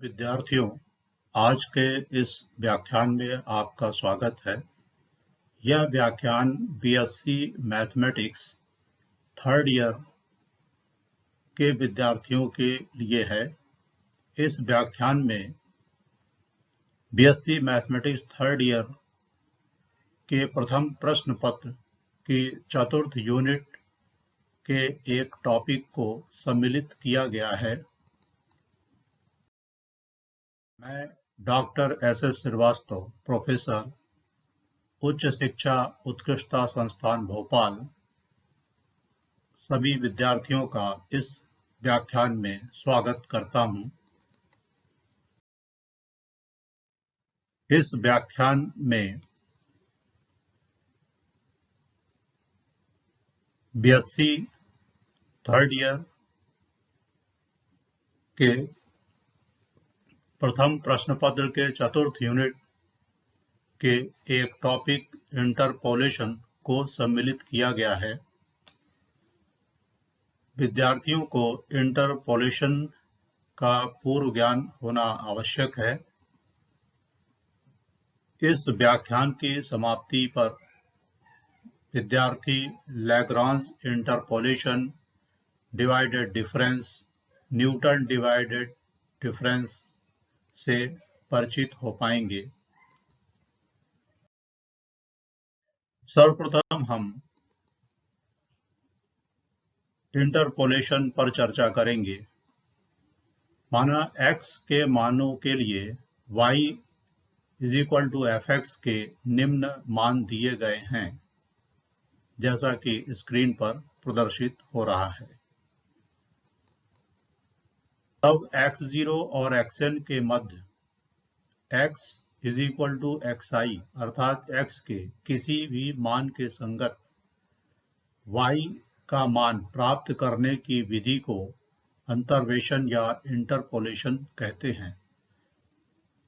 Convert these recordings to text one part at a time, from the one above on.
विद्यार्थियों, आज के इस व्याख्यान में आपका स्वागत है। यह व्याख्यान बीएससी मैथमेटिक्स थर्ड ईयर के विद्यार्थियों के लिए है। इस व्याख्यान में बीएससी मैथमेटिक्स थर्ड ईयर के प्रथम प्रश्न पत्र की चतुर्थ यूनिट के एक टॉपिक को सम्मिलित किया गया है। मैं डॉक्टर एस.एस. श्रीवास्तव, प्रोफेसर, उच्च शिक्षा उत्कृष्टता संस्थान भोपाल, सभी विद्यार्थियों का इस व्याख्यान में स्वागत करता हूं। इस व्याख्यान में बीएससी थर्ड ईयर के प्रथम प्रश्न पत्र के चतुर्थ यूनिट के एक टॉपिक इंटरपोलेशन को सम्मिलित किया गया है। विद्यार्थियों को इंटरपोलेशन का पूर्व ज्ञान होना आवश्यक है। इस व्याख्यान की समाप्ति पर विद्यार्थी Lagrange interpolation, divided difference, Newton divided difference से परिचित हो पाएंगे। सर्वप्रथम हम इंटरपोलेशन पर चर्चा करेंगे। माना x के मानों के लिए y = fx के निम्न मान दिए गए हैं, जैसा कि स्क्रीन पर प्रदर्शित हो रहा है। तब x0 और xn के मध्य x = xi अर्थात x के किसी भी मान के संगत y का मान प्राप्त करने की विधि को अंतर्वेशन या इंटरपोलेशन कहते हैं।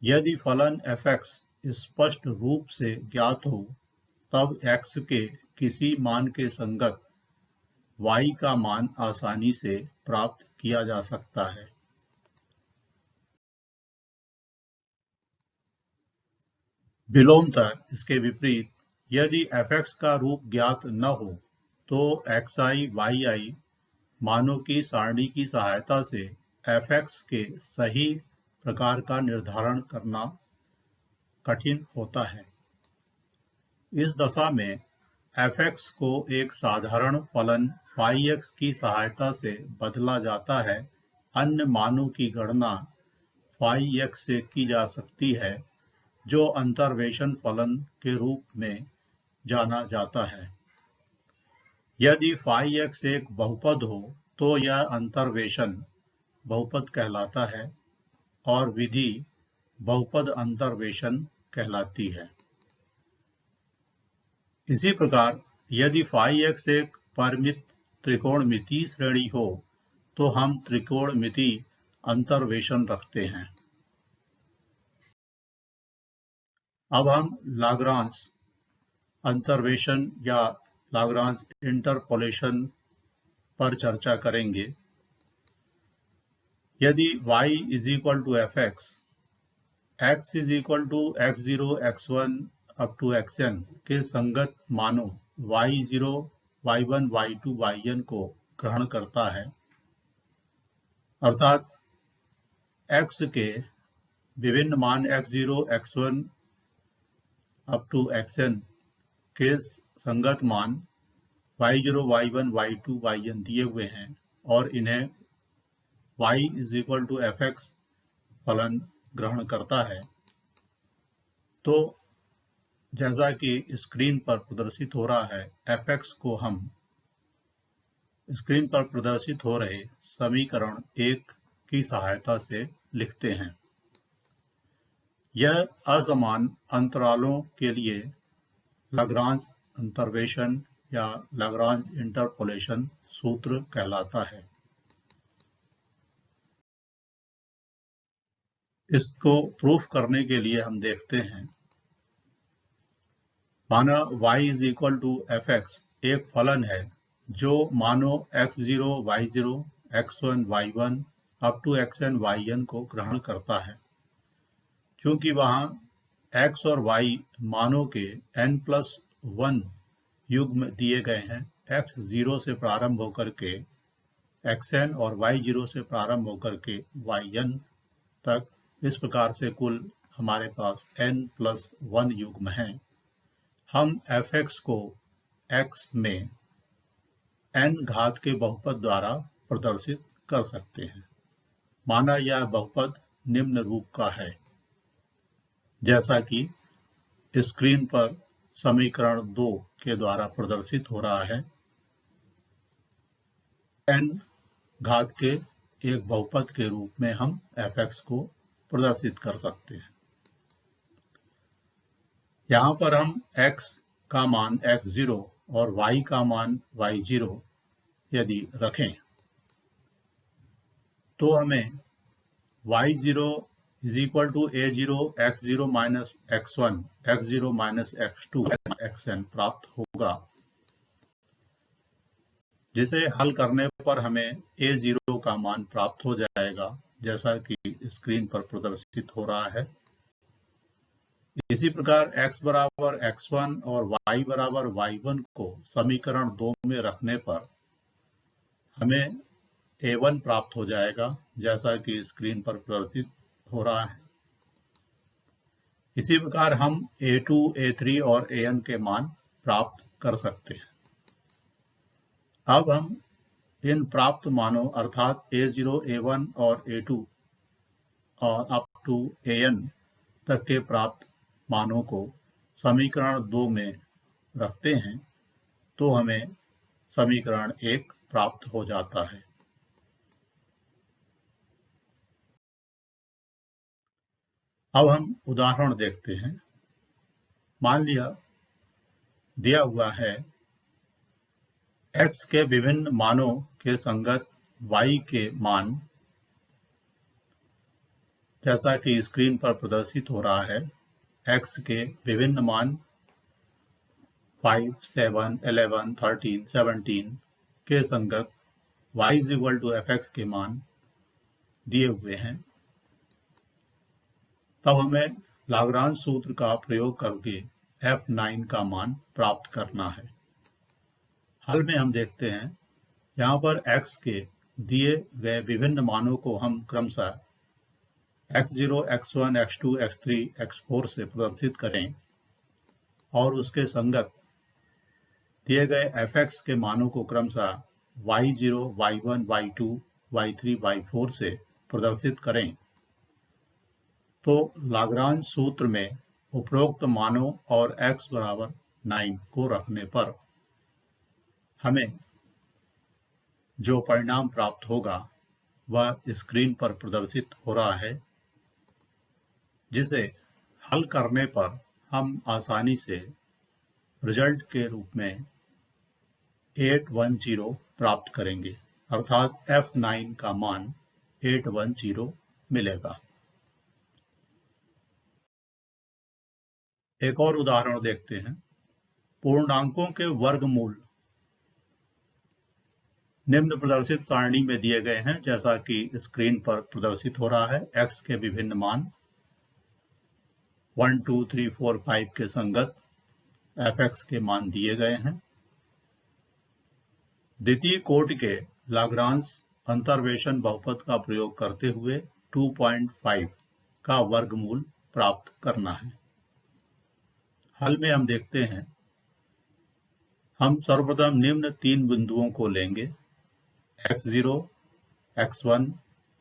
यदि फलन fx स्पष्ट रूप से ज्ञात हो, तब x के किसी मान के संगत y का मान आसानी से प्राप्त किया जा सकता है। विलोमतः इसके विपरीत, यदि fx का रूप ज्ञात न हो, तो xi, yi मानों की सारणी की सहायता से fx के सही प्रकार का निर्धारण करना कठिन होता है। इस दशा में fx को एक साधारण फलन phi-x की सहायता से बदला जाता है। अन्य मानों की गणना phi-x से की जा सकती है, जो अंतर्वेशन फलन के रूप में जाना जाता है। यदि phi-x एक बहुपद हो, तो यह अंतर्वेशन बहुपद कहलाता है और विधि बहुपद अंतर्वेशन कहलाती है। इसी प्रकार, यदि phi-x एक परिमित त्रिकोणमितीय श्रेणी हो, तो हम त्रिकोणमितीय अंतर्वेशन रखते हैं। अब हम लाग्रांज अंतर्वेशन या लाग्रांज इंटरपोलेशन पर चर्चा करेंगे। यदि y = fx, x = x0, x1 up to xn के संगत मानों y0, y1, y2, yn को ग्रहण करता है, अर्थात x के विभिन्न मान x0, x1 up to xn के संगत मान y0, y1, y2, yn दिए हुए हैं और इन्हें y = fx फलन ग्रहण करता है, तो जैसा कि स्क्रीन पर प्रदर्शित हो रहा है, fx को हम स्क्रीन पर प्रदर्शित हो रहे समीकरण 1 की सहायता से लिखते हैं। यह असमान अंतरालों के लिए लाग्रांज अंतर्वेशन या लाग्रांज इंटरपोलेशन सूत्र कहलाता है। इसको प्रूफ करने के लिए हम देखते हैं। माना y = fx एक फलन है जो मानों x0, y0, x1, y1 up to xn yn को ग्रहण करता है। क्योंकि वहां x और y मानों के n+1 युग्म दिए गए हैं, x 0 से प्रारंभ होकर के xn और y 0 से प्रारंभ होकर के yn तक, इस प्रकार से कुल हमारे पास n+1 युग्म हैं। हम fx को x में n घात के बहुपद द्वारा प्रदर्शित कर सकते हैं। माना यह बहुपद निम्न रूप का है, जैसा कि स्क्रीन पर समीकरण 2 के द्वारा प्रदर्शित हो रहा है। n घात के एक बहुपद के रूप में हम fx को प्रदर्शित कर सकते हैं। यहाँ पर हम x का मान x0 और y का मान y0 यदि रखें तो हमें y0 = a0 x0 - x1 x0 - x2 xn प्राप्त होगा, जिसे हल करने पर हमें a0 का मान प्राप्त हो जाएगा, जैसा कि स्क्रीन पर प्रदर्शित हो रहा है। इसी प्रकार x बराबर x1 और y बराबर y1 को समीकरण 2 में रखने पर हमें a1 प्राप्त हो जाएगा, जैसा कि स्क्रीन पर प्रदर्शित हो रहा है। इसी प्रकार हम a2, a3 और an के मान प्राप्त कर सकते हैं। अब हम इन प्राप्त मानों अर्थात a0, a1 और a2 और अप टू an तक के प्राप्त मानों को समीकरण 2 में रखते हैं तो हमें समीकरण 1 प्राप्त हो जाता है। अब हम उदाहरण देखते हैं। मान लिया दिया हुआ है x के विभिन्न मानों के संगत y के मान, जैसा कि स्क्रीन पर प्रदर्शित हो रहा है। x के विभिन्न मान 5, 7, 11, 13, 17 के संगत y = fx के मान दिए हुए हैं। तब हमें लाग्रांज सूत्र का प्रयोग करके f9 का मान प्राप्त करना है। हल में हम देखते हैं, यहाँ पर x के दिए गए विभिन्न मानों को हम क्रमशः x0, x1, x2, x3, x4 से प्रदर्शित करें और उसके संगत दिए गए fx के मानों को क्रमशः y0, y1, y2, y3, y4 से प्रदर्शित करें तो लाग्रांज सूत्र में उपरोक्त मानों और x बराबर 9 को रखने पर हमें जो परिणाम प्राप्त होगा वह स्क्रीन पर प्रदर्शित हो रहा है, जिसे हल करने पर हम आसानी से रिजल्ट के रूप में 810 प्राप्त करेंगे, अर्थात f9 का मान 810 मिलेगा। एक और उदाहरण देखते हैं। पूर्णांकों के वर्गमूल निम्न प्रदर्शित सारणी में दिए गए हैं, जैसा कि स्क्रीन पर प्रदर्शित हो रहा है। x के विभिन्न मान 1, 2, 3, 4, 5 के संगत fx के मान दिए गए हैं। द्वितीय कोटि के लाग्रांज अंतर्वेशन बहुपद का प्रयोग करते हुए 2.5 का वर्गमूल प्राप्त करना है। हल में हम देखते हैं, हम सर्वप्रथम निम्न 3 बिंदुओं को लेंगे, x0, x1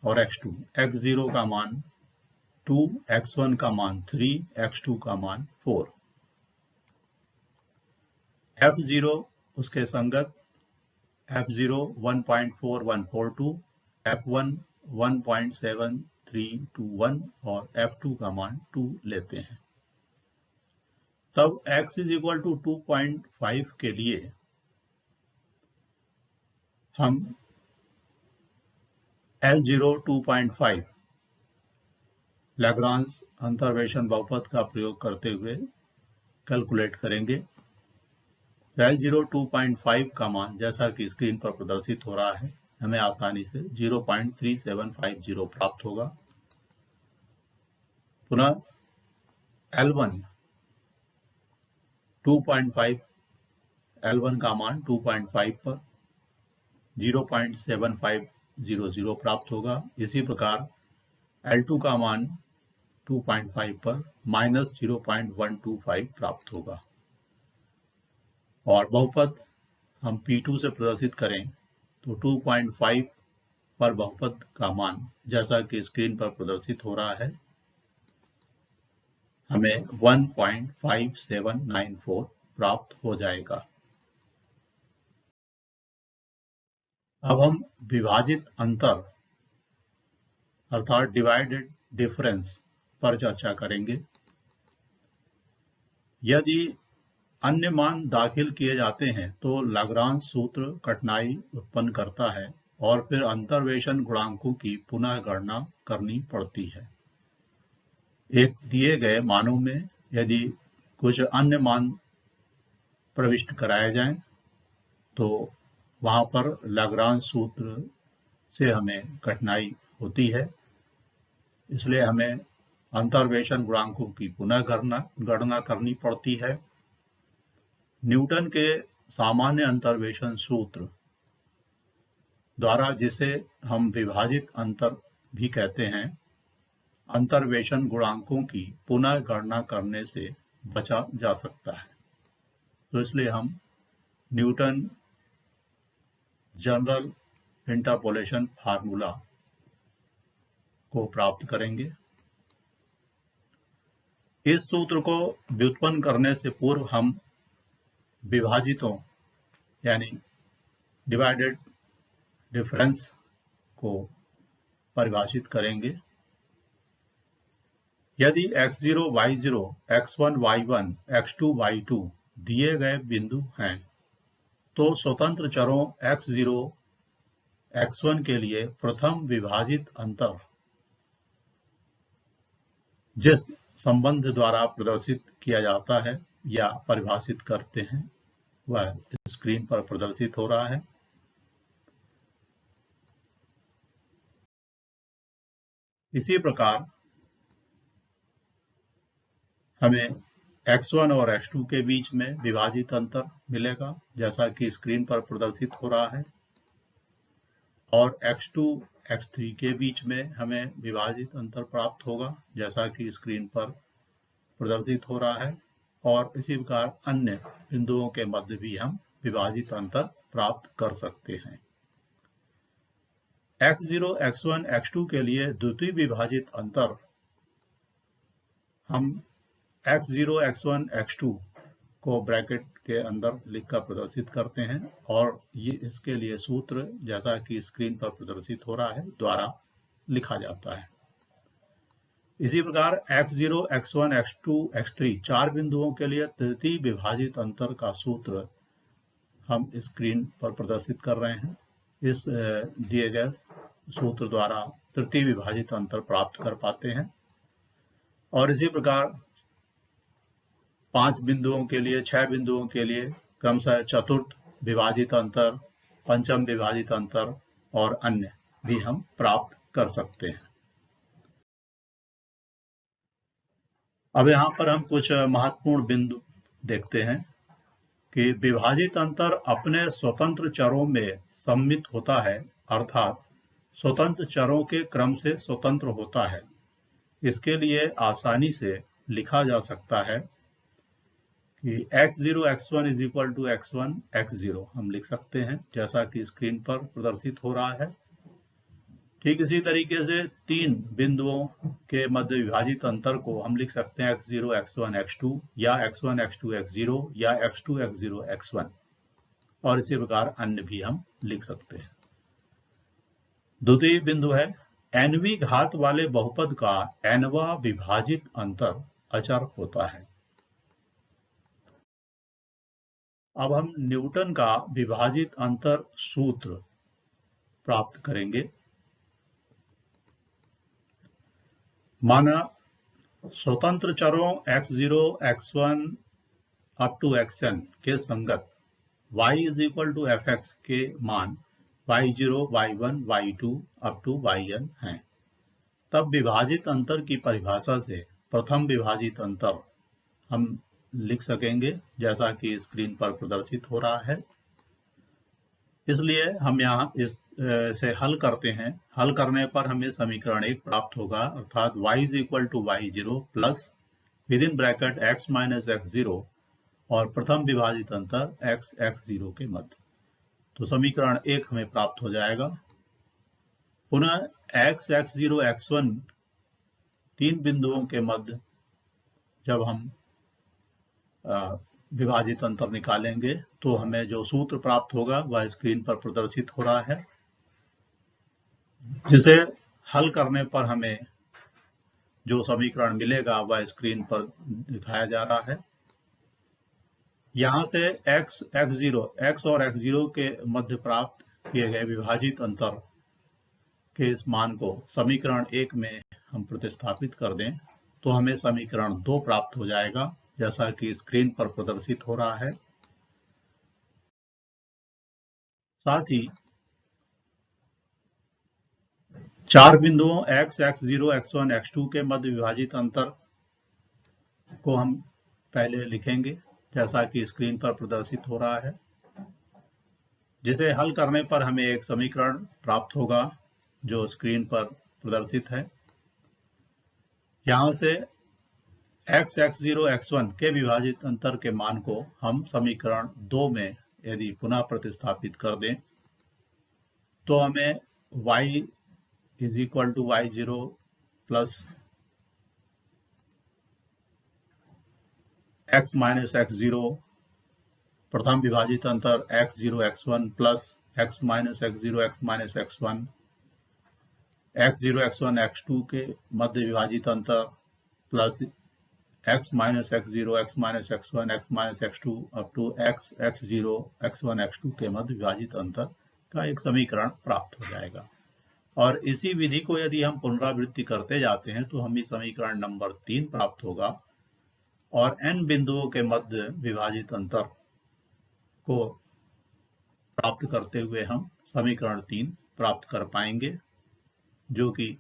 और x2। x0 का मान 2, x1 का मान 3, x2 का मान 4। f0 उसके संगत f0 1.4142, f1 1.7321 और f2 का मान 2 लेते हैं। तब x = 2.5 के लिए हम L0 2.5 लाग्रांज अंतर्वेशन बहुपद का प्रयोग करते हुए कैलकुलेट करेंगे। L0 2.5 का मान, जैसा कि स्क्रीन पर प्रदर्शित हो रहा है, हमें आसानी से 0.3750 प्राप्त होगा। पुनः L1 2.5, L1 का मान 2.5 पर 0.7500 प्राप्त होगा। इसी प्रकार L2 का मान 2.5 पर -0.125 प्राप्त होगा। और बहुपद हम P2 से प्रदर्शित करें तो 2.5 पर बहुपद का मान जैसा कि स्क्रीन पर प्रदर्शित हो रहा है, हमें 1.5794 प्राप्त हो जाएगा। अब हम विभाजित अंतर अर्थात डिवाइडेड डिफरेंस पर चर्चा करेंगे। यदि अन्य मान दाखिल किए जाते हैं तो लाग्रांज सूत्र कठिनाई उत्पन्न करता है और फिर अंतर्वेशन गुणांकों की पुनः गणना करनी पड़ती है। एक दिए गए मानों में यदि कुछ अन्य मान प्रविष्ट कराए जाएं तो वहां पर लाग्रांज सूत्र से हमें कठिनाई होती है, इसलिए हमें अंतर्वेशन गुणांकों की पुनः गणना करनी पड़ती है। न्यूटन के सामान्य अंतर्वेशन सूत्र द्वारा, जिसे हम विभाजित अंतर भी कहते हैं, अंतर्वेशन गुणांकों की पुनः गणना करने से बचा जा सकता है। तो इसलिए हम न्यूटन जनरल इंटरपोलेशन फार्मूला को प्राप्त करेंगे। इस सूत्र को व्युत्पन्न करने से पूर्व हम विभाजितों यानी डिवाइडेड डिफरेंस को परिभाषित करेंगे। यदि x0, y0, x1, y1, x2, y2 दिए गए बिंदु हैं तो स्वतंत्र चरों x0, x1 के लिए प्रथम विभाजित अंतर जिस संबंध द्वारा प्रदर्शित किया जाता है या परिभाषित करते हैं वह स्क्रीन पर प्रदर्शित हो रहा है। इसी प्रकार हमें x1 और x2 के बीच में विभाजित अंतर मिलेगा जैसा कि स्क्रीन पर प्रदर्शित हो रहा है, और x2, x3 के बीच में हमें विभाजित अंतर प्राप्त होगा जैसा कि स्क्रीन पर प्रदर्शित हो रहा है, और इसी प्रकार अन्य बिंदुओं के मध्य भी हम विभाजित अंतर प्राप्त कर सकते हैं। x0, x1, x2 के लिए द्वितीय विभाजित अंतर हम x0, x1, x2 को ब्रैकेट के अंदर लिखकर प्रदर्शित करते हैं, और ये इसके लिए सूत्र जैसा कि स्क्रीन पर प्रदर्शित हो रहा है द्वारा लिखा जाता है। इसी प्रकार x0, x1, x2, x3 चार बिंदुओं के लिए तृतीय विभाजित अंतर का सूत्र हम स्क्रीन पर प्रदर्शित कर रहे हैं। इस दिए गए सूत्र द्वारा तृतीय विभाजित अंतर प्राप्त कर पाते हैं। और इसी प्रकार 5 बिंदुओं के लिए, 6 बिंदुओं के लिए क्रमशः चतुर्थ विभाजित अंतर, पंचम विभाजित अंतर और अन्य भी हम प्राप्त कर सकते हैं। अब यहाँ पर हम कुछ महत्वपूर्ण बिंदु देखते हैं कि विभाजित अंतर अपने स्वतंत्र चरों में सम्मित होता है, अर्थात स्वतंत्र चरों के क्रम से स्वतंत्र होता है। इसके लिए आसानी से लिखा जा सकता है कि x0, x1 is equal to x1, x0 हम लिख सकते हैं जैसा कि स्क्रीन पर प्रदर्शित हो रहा है। ठीक इसी तरीके से 3 बिंदुओं के मध्य विभाजित अंतर को हम लिख सकते हैं x0, x1, x2 या x1, x2, x0 या x2, x0, x1, और इसी प्रकार अन्य भी हम लिख सकते हैं। द्वितीय बिंदु है nवीं घात वाले बहुपद का nवां विभाजित अंतर अचर होता है। अब हम न्यूटन का विभाजित अंतर सूत्र प्राप्त करेंगे। माना स्वतंत्र चरों x0, x1 up to xn के संगत y is equal to fx के मान y0, y1, y2 up to yn हैं। तब विभाजित अंतर की परिभाषा से प्रथम विभाजित अंतर हम लिख सकेंगे जैसा कि स्क्रीन पर प्रदर्शित हो रहा है। इसलिए हम यहाँ से हल करते हैं। हल करने पर हमें समीकरण 1 प्राप्त होगा, अर्थात y is equal to y0 plus within bracket x minus x0 और प्रथम विभाजित अंतर x x0 के मध्य। तो समीकरण 1 हमें प्राप्त हो जाएगा। पुनः x x0 x1 तीन बिंदुओं के मध्य जब हम विभाजित अंतर निकालेंगे तो हमें जो सूत्र प्राप्त होगा वह स्क्रीन पर प्रदर्शित हो रहा है, जिसे हल करने पर हमें जो समीकरण मिलेगा वह स्क्रीन पर दिखाया जा रहा है। यहां से x और x0 के मध्य प्राप्त किए गए विभाजित अंतर के इस मान को समीकरण 1 में हम प्रतिस्थापित कर दें तो हमें समीकरण 2 प्राप्त हो जाएगा, जैसा कि स्क्रीन पर प्रदर्शित हो रहा है। साथ ही चार बिंदुओं x, x0, x1, x2 के मध्य विभाजित अंतर को हम पहले लिखेंगे जैसा कि स्क्रीन पर प्रदर्शित हो रहा है, जिसे हल करने पर हमें एक समीकरण प्राप्त होगा जो स्क्रीन पर प्रदर्शित है। यहां से x, x0, x1 के विभाजित अंतर के मान को हम समीकरण 2 में यदि पुनः प्रतिस्थापित कर दें तो हमें y is equal to y0 plus x minus x0 प्रथम विभाजित अंतर x0 x1 plus x minus x0 x minus x1 x0 x1 x2 के मध्य विभाजित अंतर plus x minus x0 x minus x1 x minus x2 up to x x0 x1 x2 के मध्य विभाजित अंतर का एक समीकरण प्राप्त हो जाएगा। और इसी विधि को यदि हम पुनरावृत्ति करते जाते हैं तो हमें समीकरण नंबर 3 प्राप्त होगा और n बिंदुओं के मध्य विभाजित अंतर को प्राप्त करते हुए हम समीकरण 3 प्राप्त कर पाएंगे, जो कि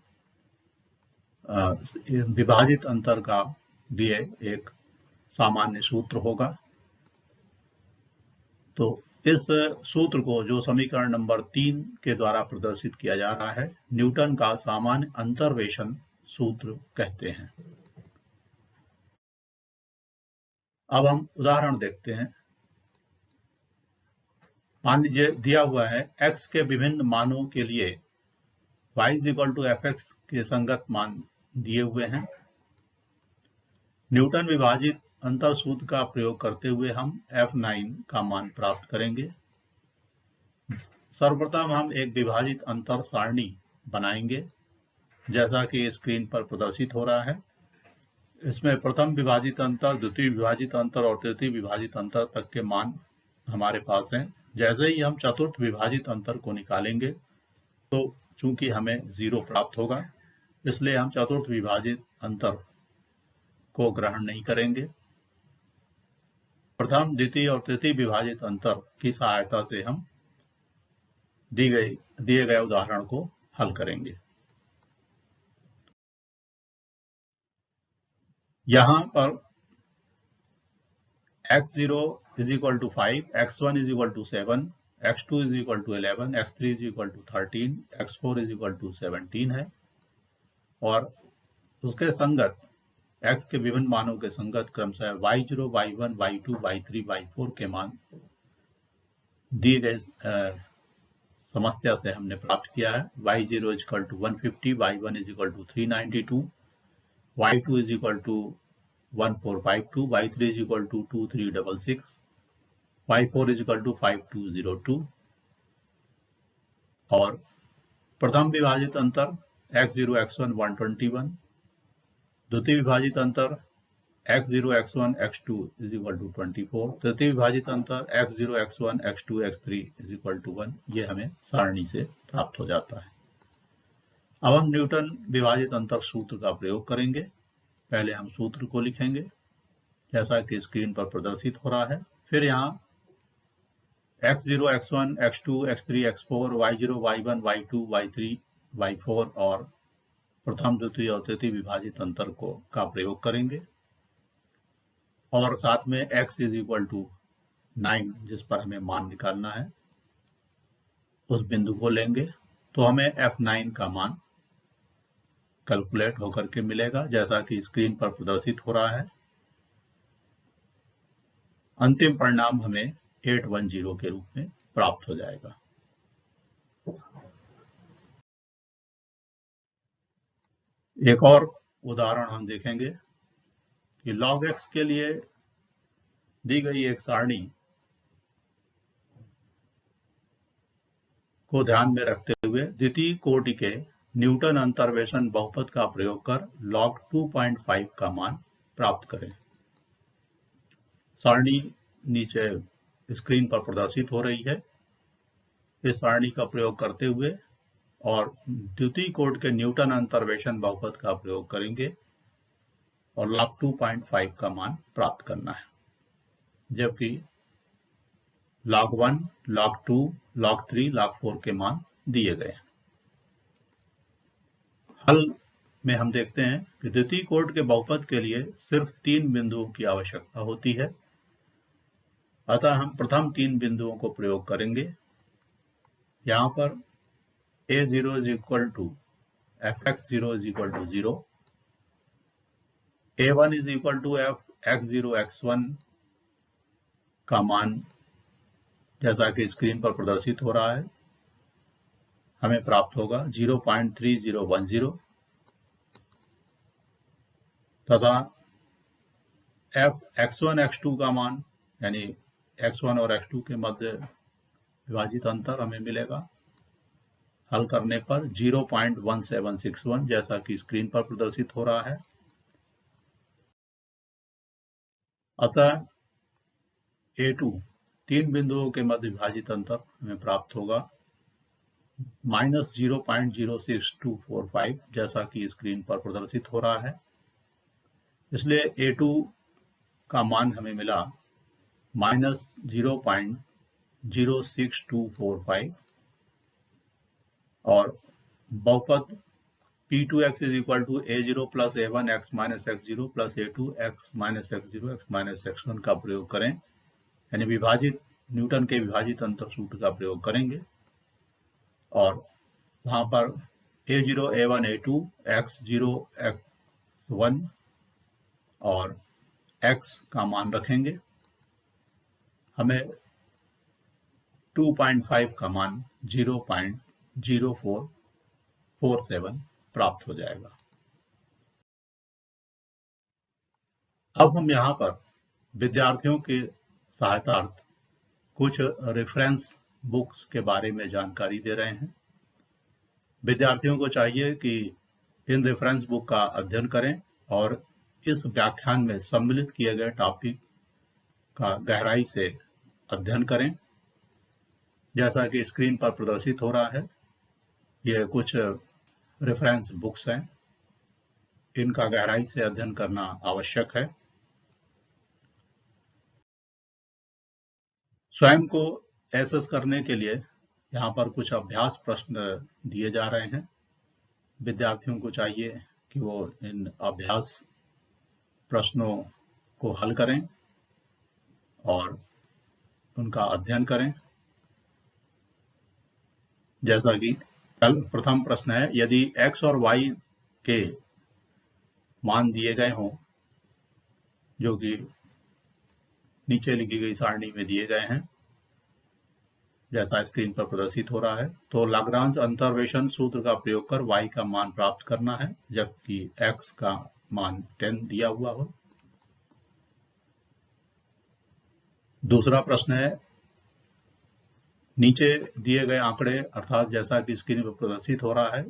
विभाजित अंतर का लिए एक सामान्य सूत्र होगा। तो इस सूत्र को, जो समीकरण नंबर 3 के द्वारा प्रदर्शित किया जा रहा है, न्यूटन का सामान्य अंतर्वेशन सूत्र कहते हैं। अब हम उदाहरण देखते हैं। मान लीजिए दिया हुआ है x के विभिन्न मानों के लिए y is equal to fx के संगत मान दिए हुए हैं। न्यूटन विभाजित अंतर सूत्र का प्रयोग करते हुए हम f9 का मान प्राप्त करेंगे। सर्वप्रथम हम एक विभाजित अंतर सारणी बनाएंगे जैसा कि स्क्रीन पर प्रदर्शित हो रहा है। इसमें प्रथम विभाजित अंतर, द्वितीय विभाजित अंतर और तृतीय विभाजित अंतर तक के मान हमारे पास हैं। जैसे ही हम चतुर्थ विभाजित अंतर को निकालेंगे तो चूंकि हमें 0 प्राप्त होगा, इसलिए हम चतुर्थ विभाजित अंतर को ग्रहण नहीं करेंगे। प्रथम, द्वितीय और तृतीय विभाजित अंतर की सहायता से हम दिए गए उदाहरण को हल करेंगे। यहां पर x0 is equal to 5, x1 is equal to 7, x2 is equal to 11, x3 is equal to 13, x4 is equal to 17 है और उसके संगत x के विभिन्न मानों के संगत क्रमशः y0, y1, y2, y3, y4 के मान दिए गए समस्या से हमने प्राप्त किया है। y0 is equal to 150, y1 is equal to 392, y2 is equal to 1452, y3 is equal to 2366, y4 is equal to 5202 और प्रथम विभाजित अंतर x0 x1 121, द्वितीय विभाजित अंतर x0 x1 x2 is equal to 24, तृतीय विभाजित अंतर x0 x1 x2 x3 is equal to 1। ये हमें सारणी से प्राप्त हो जाता है। अब हम न्यूटन विभाजित अंतर सूत्र का प्रयोग करेंगे। पहले हम सूत्र को लिखेंगे जैसा कि स्क्रीन पर प्रदर्शित हो रहा है। फिर यहाँ x0, x1, x2, x3, x4, y0, y1, y2, y3, y4 और प्रथम, द्वितीय और तृतीय विभाजित अंतर का प्रयोग करेंगे और साथ में x इज इक्वल टू 9 जिस पर हमें मान निकालना है उस बिंदु को लेंगे तो हमें f9 का मान कैलकुलेट होकर के मिलेगा जैसा कि स्क्रीन पर प्रदर्शित हो रहा है। अंतिम परिणाम हमें 810 के रूप में प्राप्त हो जाएगा। एक और उदाहरण हम देखेंगे कि log x के लिए दी गई एक सारणी को ध्यान में रखते हुए द्वितीय कोटि के न्यूटन अंतर्वेशन बहुपद का प्रयोग कर log 2.5 का मान प्राप्त करें। सारणी नीचे स्क्रीन पर प्रदर्शित हो रही है। इस सारणी का प्रयोग करते हुए और द्वितीय कोटि के न्यूटन अंतर्वेशन बहुपद का प्रयोग करेंगे और log 2.5 का मान प्राप्त करना है, जबकि log 1, log 2, log 3, log 4 के मान दिए गए हैं। हल में हम देखते हैं कि द्वितीय कोटि के बहुपद के लिए सिर्फ 3 बिंदुओं की आवश्यकता होती है, अतः हम प्रथम 3 बिंदुओं को प्रयोग करेंगे। यहां पर a0 is equal to fx0 is equal to 0, a1 is equal to fx0 x1 का मान जैसा कि स्क्रीन पर प्रदर्शित हो रहा है हमें प्राप्त होगा 0.3010 तथा x1 x2 का मान यानी x1 और x2 के मध्य विभाजित अंतर हमें मिलेगा हल करने पर 0.1761 जैसा कि स्क्रीन पर प्रदर्शित हो रहा है। अतः a2 3 बिंदुओं के मध्य विभाजित अंतर हमें प्राप्त होगा -0.06245 जैसा कि स्क्रीन पर प्रदर्शित हो रहा है। इसलिए a2 का मान हमें मिला -0.06245 और बहुपद P2x is equal to a0 plus a1 x minus x0 plus a2 x minus x0 x minus x1 का प्रयोग करें, यानी विभाजित न्यूटन के विभाजित अंतर सूत्र का प्रयोग करेंगे और वहां पर a0 a1 a2 x0 x1 और x का मान रखेंगे। हमें 2.5 का मान 0.0447 प्राप्त हो जाएगा। अब हम यहाँ पर विद्यार्थियों की सहायतार्थ कुछ रेफरेंस बुक्स के बारे में जानकारी दे रहे हैं। विद्यार्थियों को चाहिए कि इन रेफरेंस बुक का अध्ययन करें और इस व्याख्यान में सम्मिलित किए गए टॉपिक का गहराई से अध्ययन करें। जैसा कि स्क्रीन पर प्रदर्शित हो रहा है, ये कुछ रेफरेंस बुक्स हैं, इनका गहराई से अध्ययन करना आवश्यक है। स्वयं को एसेस करने के लिए यहाँ पर कुछ अभ्यास प्रश्न दिए जा रहे हैं। विद्यार्थियों को चाहिए कि वो इन अभ्यास प्रश्नों को हल करें और उनका अध्ययन करें। जैसा कि प्रथम प्रश्न है, यदि x और y के मान दिए गए हों जो कि नीचे लिखी गई सारणी में दिए गए हैं जैसा स्क्रीन पर प्रदर्शित हो रहा है, तो लाग्रांज अंतर्वेशन सूत्र का प्रयोग कर y का मान प्राप्त करना है जबकि x का मान 10 दिया हुआ हो। दूसरा प्रश्न है, नीचे दिए गए आंकड़े अर्थात जैसा कि स्क्रीन पर प्रदर्शित हो रहा है,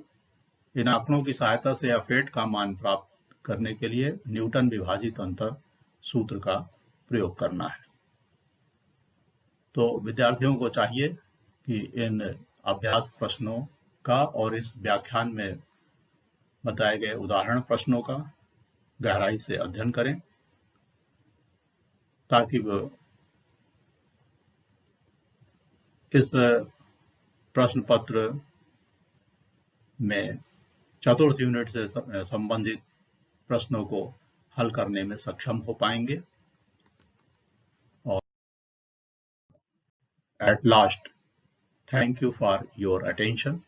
इन आंकड़ों की सहायता से f8 का मान प्राप्त करने के लिए न्यूटन विभाजित अंतर सूत्र का प्रयोग करना है। तो विद्यार्थियों को चाहिए कि इन अभ्यास प्रश्नों का और इस व्याख्यान में बताए गए उदाहरण प्रश्नों का गहराई से अध्ययन करें ताकि वो इस प्रश्न पत्र में चतुर्थ यूनिट से संबंधित प्रश्नों को हल करने में सक्षम हो पाएंगे। और at last, thank you for your attention.